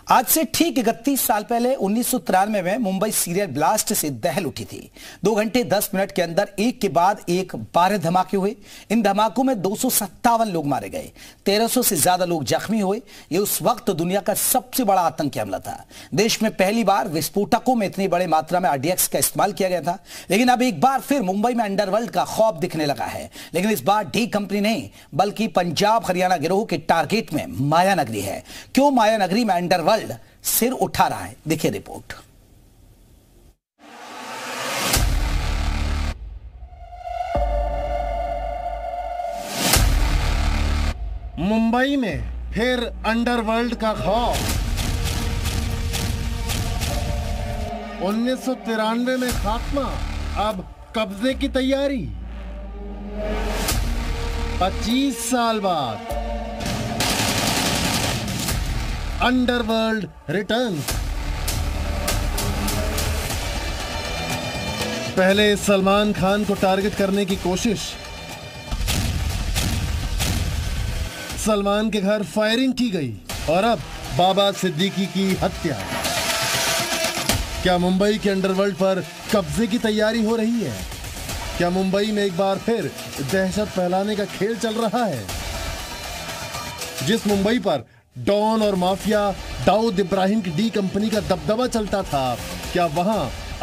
आज से ठीक 31 साल पहले 1993 में मुंबई सीरियल ब्लास्ट से दहल उठी थी। 2 घंटे 10 मिनट के अंदर एक के बाद एक 12 धमाके हुए। इन धमाकों में 257 लोग मारे गए, 1300 से ज्यादा लोग जख्मी हुए। यह उस वक्त दुनिया का सबसे बड़ा आतंकी हमला था। देश में पहली बार विस्फोटकों में इतनी बड़ी मात्रा में RDX का इस्तेमाल किया गया था। लेकिन अब एक बार फिर मुंबई में अंडरवर्ल्ड का खौफ दिखने लगा है। लेकिन इस बार डी कंपनी नहीं बल्कि पंजाब हरियाणा गिरोह के टारगेट में माया नगरी है। क्यों माया नगरी में अंडरवर्ल्ड सिर उठा रहा है, देखिए रिपोर्ट। मुंबई में फिर अंडरवर्ल्ड का खौफ। 1993 में खात्मा, अब कब्जे की तैयारी। 25 साल बाद अंडरवर्ल्ड रिटर्न। पहले सलमान खान को टारगेट करने की कोशिश, सलमान के घर फायरिंग की गई और अब बाबा सिद्दीकी की हत्या। क्या मुंबई के अंडरवर्ल्ड पर कब्जे की तैयारी हो रही है? क्या मुंबई में एक बार फिर दहशत फैलाने का खेल चल रहा है? जिस मुंबई पर डॉन और माफिया दाऊद इब्राहिम की डी कंपनी का दबदबा चलता था, क्या वहां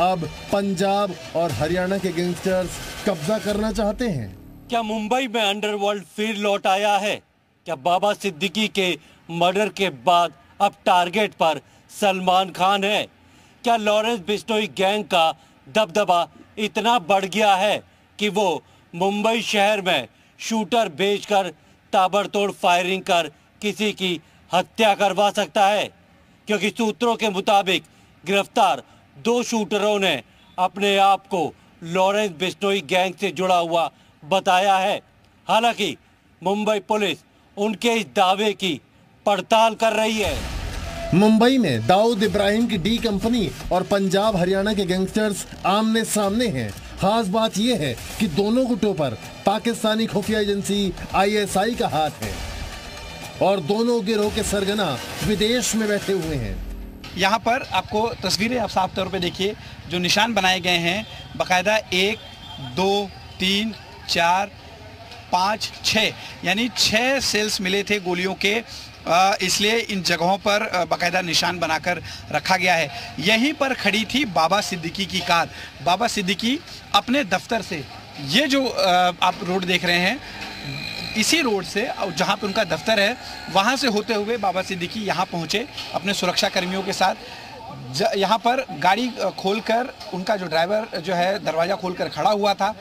अब पंजाब और हरियाणा के गैंगस्टर्स कब्जा करना चाहते हैं? क्या मुंबई में अंडरवर्ल्ड फिर लौट आया है? क्या बाबा सिद्दीकी के मर्डर के बाद अब टारगेट पर सलमान खान है? क्या लॉरेंस बिश्नोई गैंग का दबदबा इतना बढ़ गया है कि वो मुंबई शहर में शूटर बेचकर ताबड़तोड़ फायरिंग कर किसी की हत्या करवा सकता है? क्योंकि सूत्रों के मुताबिक गिरफ्तार 2 शूटरों ने अपने आप को लॉरेंस बिश्नोई गैंग से जुड़ा हुआ बताया है। हालांकि मुंबई पुलिस उनके इस दावे की पड़ताल कर रही है। मुंबई में दाऊद इब्राहिम की डी कंपनी और पंजाब हरियाणा के गैंगस्टर्स आमने सामने हैं। खास बात यह है कि दोनों गुटों पर पाकिस्तानी खुफिया एजेंसी ISI का हाथ है और दोनों गिरोह के सरगना विदेश में बैठे हुए हैं। यहाँ पर आपको तस्वीरें आप साफ तौर पे देखिए, जो निशान बनाए गए हैं बाकायदा 1, 2, 3, 4, 5, 6 यानी 6 सेल्स मिले थे गोलियों के, इसलिए इन जगहों पर बाकायदा निशान बनाकर रखा गया है। यहीं पर खड़ी थी बाबा सिद्दीकी की कार। बाबा सिद्दीकी अपने दफ्तर से, ये जो आप रोड देख रहे हैं, इसी रोड से जहाँ पे उनका दफ्तर है वहाँ से होते हुए बाबा सिद्दीकी यहाँ पहुँचे अपने सुरक्षा कर्मियों के साथ। यहाँ पर गाड़ी खोलकर उनका जो ड्राइवर जो है दरवाज़ा खोलकर खड़ा हुआ था।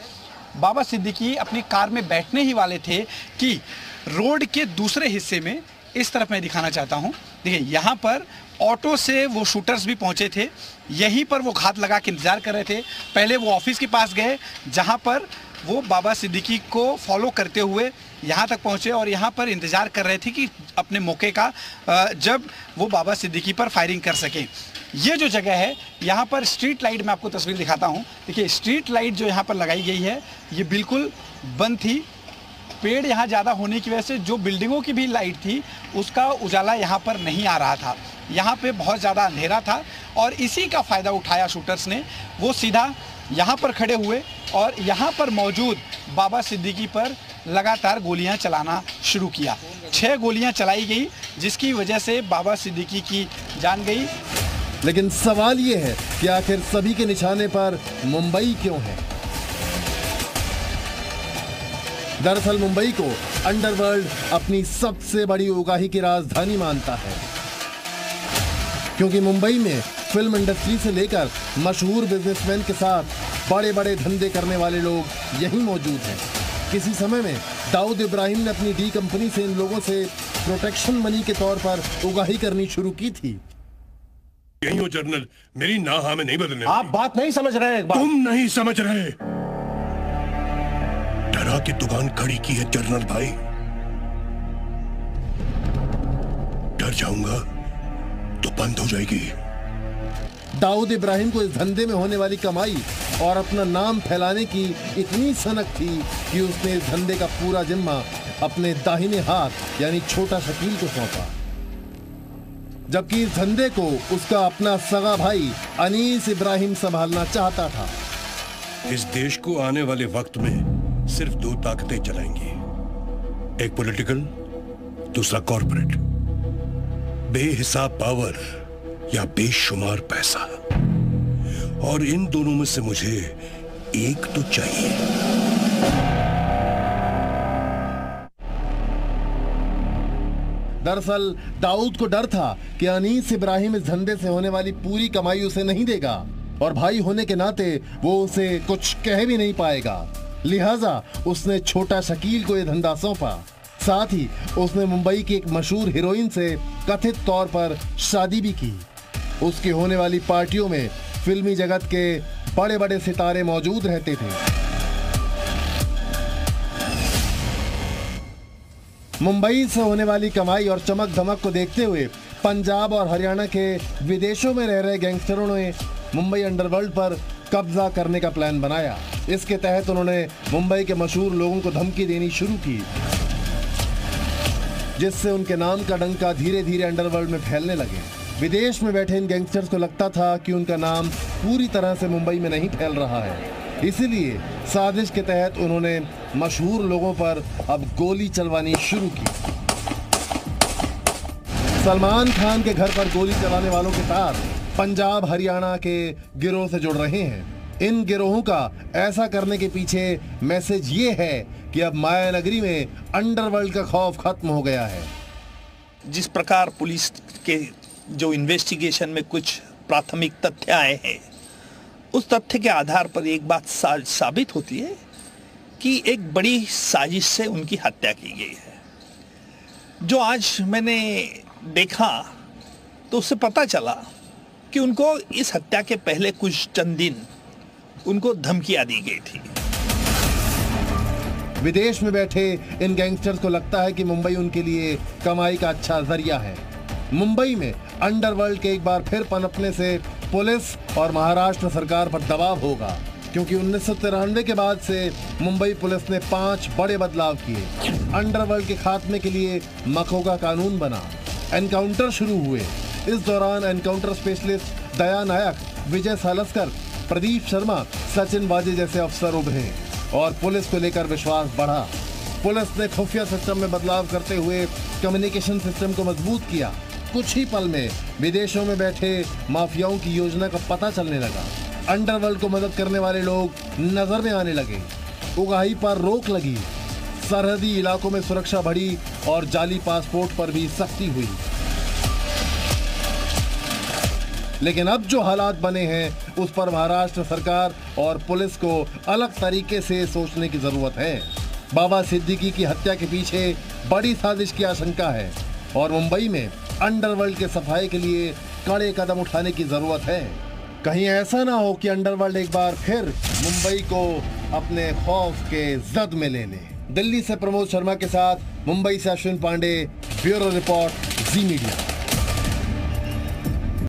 बाबा सिद्दीकी अपनी कार में बैठने ही वाले थे कि रोड के दूसरे हिस्से में, इस तरफ मैं दिखाना चाहता हूँ, देखिए यहाँ पर ऑटो से वो शूटर्स भी पहुँचे थे। यहीं पर वो घात लगा के इंतज़ार कर रहे थे। पहले वो ऑफिस के पास गए जहाँ पर वो बाबा सिद्दीकी को फॉलो करते हुए यहाँ तक पहुँचे और यहाँ पर इंतज़ार कर रहे थे कि अपने मौके का जब वो बाबा सिद्दीकी पर फायरिंग कर सकें। ये जो जगह है, यहाँ पर स्ट्रीट लाइट, मैं आपको तस्वीर दिखाता हूँ। देखिए स्ट्रीट लाइट जो यहाँ पर लगाई गई है ये बिल्कुल बंद थी। पेड़ यहाँ ज़्यादा होने की वजह से जो बिल्डिंगों की भी लाइट थी उसका उजाला यहाँ पर नहीं आ रहा था। यहाँ पे बहुत ज़्यादा अंधेरा था और इसी का फ़ायदा उठाया शूटर्स ने। वो सीधा यहाँ पर खड़े हुए और यहाँ पर मौजूद बाबा सिद्दीकी पर लगातार गोलियाँ चलाना शुरू किया। 6 गोलियाँ चलाई गई जिसकी वजह से बाबा सिद्दीकी की जान गई। लेकिन सवाल ये है कि आखिर सभी के निशाने पर मुंबई क्यों है? दरअसल मुंबई को अंडरवर्ल्ड अपनी सबसे बड़ी उगाही की राजधानी मानता है, क्योंकि मुंबई में फिल्म इंडस्ट्री से लेकर मशहूर बिजनेसमैन के साथ बड़े बड़े धंधे करने वाले लोग यहीं मौजूद हैं। किसी समय में दाऊद इब्राहिम ने अपनी डी कंपनी से इन लोगों से प्रोटेक्शन मनी के तौर पर उगाही करनी शुरू की थी। यही हो जनरल, मेरी ना हाँ में नहीं बदलने। आप बात नहीं समझ रहे। तुम नहीं समझ रहे। डरा के दुकान खड़ी की है जनरल भाई। डर जाऊंगा तो बंद हो जाएगी। दाऊद इब्राहिम को इस धंधे में होने वाली कमाई और अपना नाम फैलाने की इतनी सनक थी कि उसने इस धंधे का पूरा जिम्मा अपने दाहिने हाथ यानी छोटा शकील को सौंपा। जबकि इस धंधे को उसका अपना सगा भाई अनीस इब्राहिम संभालना चाहता था। इस देश को आने वाले वक्त में सिर्फ दो ताकतें चलाएंगी, एक पॉलिटिकल, दूसरा कॉर्पोरेट। बेहिसाब पावर या बेशुमार पैसा, और इन दोनों में से मुझे एक तो चाहिए। दरअसल दाऊद को डर था कि अनीस इब्राहिम इस धंधे से होने वाली पूरी कमाई उसे नहीं देगा और भाई होने के नाते वो उसे कुछ कह भी नहीं पाएगा। लिहाजा उसने छोटा शकील को यह धंधा सौंपा। साथ ही उसने मुंबई की एक मशहूर हीरोइन से कथित तौर पर शादी भी की। उसकी होने वाली पार्टियों में फिल्मी जगत के बड़े बड़े सितारे मौजूद रहते थे। मुंबई से होने वाली कमाई और चमक धमक को देखते हुए पंजाब और हरियाणा के विदेशों में रह रहे गैंगस्टरों ने मुंबई अंडरवर्ल्ड पर कब्जा करने का प्लान बनाया। इसके तहत उन्होंने मुंबई के मशहूर लोगों को धमकी देनी शुरू की, जिससे उनके नाम का डंका धीरे धीरे अंडरवर्ल्ड में फैलने लगे। विदेश में बैठे इन गैंगस्टर्स को लगता था कि उनका नाम पूरी तरह से मुंबई में नहीं फैल रहा है, इसीलिए साजिश के तहत उन्होंने मशहूर लोगों पर अब गोली चलवानी शुरू की। सलमान खान के घर पर गोली चलाने वालों के तार पंजाब हरियाणा के गिरोह से जुड़ रहे हैं। इन गिरोहों का ऐसा करने के पीछे मैसेज ये है कि अब माया नगरी में अंडरवर्ल्ड का खौफ खत्म हो गया है। जिस प्रकार पुलिस के जो इन्वेस्टिगेशन में कुछ प्राथमिक तथ्य आए हैं, उस तथ्य के आधार पर एक बात साबित होती है कि एक बड़ी साजिश से उनकी हत्या की गई है। जो आज मैंने देखा तो उससे पता चला कि उनको इस हत्या के पहले कुछ चंद दिन उनको धमकियां दी गई थी। विदेश में बैठे इन गैंगस्टर्स को लगता है कि मुंबई उनके लिए कमाई का अच्छा जरिया है। मुंबई में अंडरवर्ल्ड के एक बार फिर पनपने से पुलिस और महाराष्ट्र सरकार पर दबाव होगा, क्योंकि 1993 के बाद से मुंबई पुलिस ने 5 बड़े बदलाव किए। अंडरवर्ल्ड के खात्मे के लिए मकोगा कानून बना, एनकाउंटर शुरू हुए। इस दौरान एनकाउंटर स्पेशलिस्ट दया नायक, विजय सालस्कर, प्रदीप शर्मा, सचिन वाजे जैसे अफसर उभरे और पुलिस को लेकर विश्वास बढ़ा। पुलिस ने खुफिया सिस्टम में बदलाव करते हुए कम्युनिकेशन सिस्टम को मजबूत किया। कुछ ही पल में विदेशों में बैठे माफियाओं की योजना का पता चलने लगा। अंडरवर्ल्ड को मदद करने वाले लोग नजर में आने लगे। उगाही पर रोक लगी, सरहदी इलाकों में सुरक्षा बढ़ी और जाली पासपोर्ट पर भी सख्ती हुई। लेकिन अब जो हालात बने हैं उस पर महाराष्ट्र सरकार और पुलिस को अलग तरीके से सोचने की जरूरत है। बाबा सिद्दीकी की हत्या के पीछे बड़ी साजिश की आशंका है और मुंबई में अंडरवर्ल्ड के सफाई के लिए कड़े कदम उठाने की जरूरत है। कहीं ऐसा ना हो कि अंडरवर्ल्ड एक बार फिर मुंबई को अपने खौफ के जद में ले ले। दिल्ली से प्रमोद शर्मा के साथ मुंबई से अश्विन पांडे, ब्यूरो रिपोर्ट, जी मीडिया।